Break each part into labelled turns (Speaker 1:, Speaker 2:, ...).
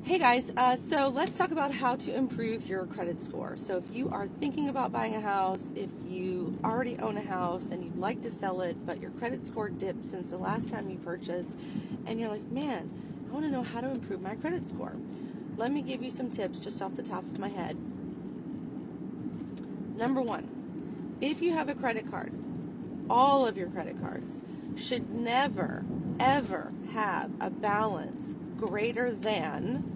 Speaker 1: Hey guys, so let's talk about how to improve your credit score. So if you are thinking about buying a house, if you already own a house and you'd like to sell it, but your credit score dipped since the last time you purchased, and you're like, man, I want to know how to improve my credit score. Let me give you some tips just off the top of my head. Number one, if you have a credit card, all of your credit cards should never, ever have a balance greater than,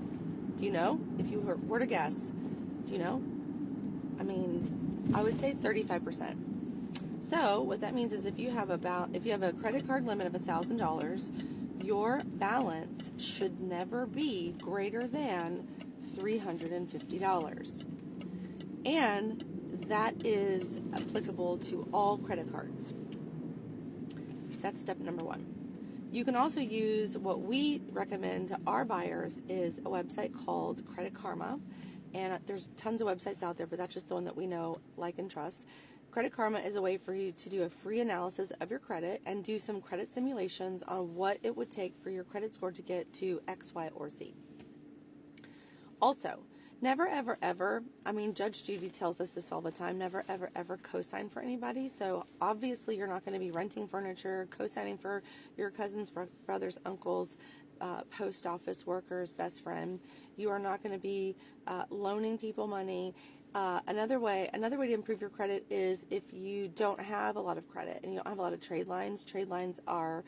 Speaker 1: do you know? If you were to guess, do you know? I would say 35%. So what that means is if you have a credit card limit of $1,000, your balance should never be greater than $350. And that is applicable to all credit cards. That's step number one. You can also use what we recommend to our buyers is a website called Credit Karma. And there's tons of websites out there, but that's just the one that we know, like, and trust. Credit Karma is a way for you to do a free analysis of your credit and do some credit simulations on what it would take for your credit score to get to X, Y, or Z. Also, never, ever, ever, Judge Judy tells us this all the time, never, ever, ever co-sign for anybody. So obviously you're not going to be renting furniture, co-signing for your cousins, brothers, uncles, post office workers, best friend. You are not going to be loaning people money. Another way to improve your credit is if you don't have a lot of credit and you don't have a lot of trade lines. Trade lines are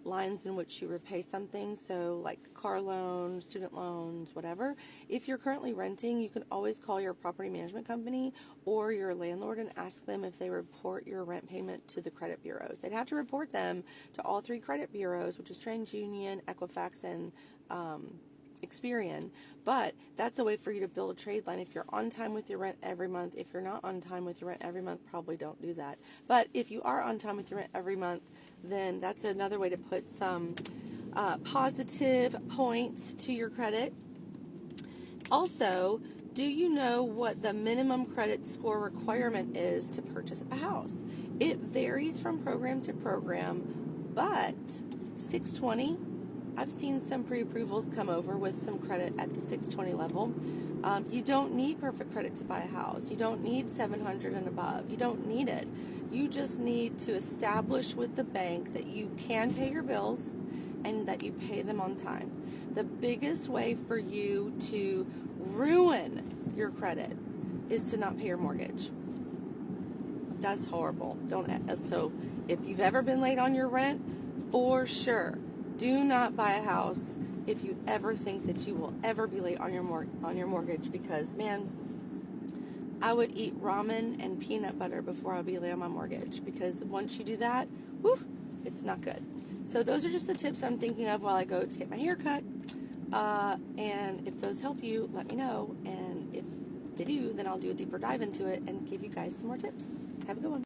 Speaker 1: lines in which you repay something, so like car loans, student loans, whatever. If you're currently renting, you can always call your property management company or your landlord and ask them if they report your rent payment to the credit bureaus. They'd have to report them to all three credit bureaus, which is TransUnion, Equifax, and Experian, but that's a way for you to build a trade line if you're on time with your rent every month. If you're not on time with your rent every month, probably don't do that. But if you are on time with your rent every month, then that's another way to put some positive points to your credit. Also, do you know what the minimum credit score requirement is to purchase a house? It varies from program to program, but 620, I've seen some pre-approvals come over with some credit at the 620 level. You don't need perfect credit to buy a house. You don't need 700 and above. You don't need it. You just need to establish with the bank that you can pay your bills and that you pay them on time. The biggest way for you to ruin your credit is to not pay your mortgage. That's horrible. So if you've ever been late on your rent, for sure, do not buy a house if you ever think that you will ever be late on your mortgage, because, man, I would eat ramen and peanut butter before I'll be late on my mortgage, because once you do that, whew, it's not good. So those are just the tips I'm thinking of while I go to get my hair cut. And if those help you, let me know. And if they do, then I'll do a deeper dive into it and give you guys some more tips. Have a good one.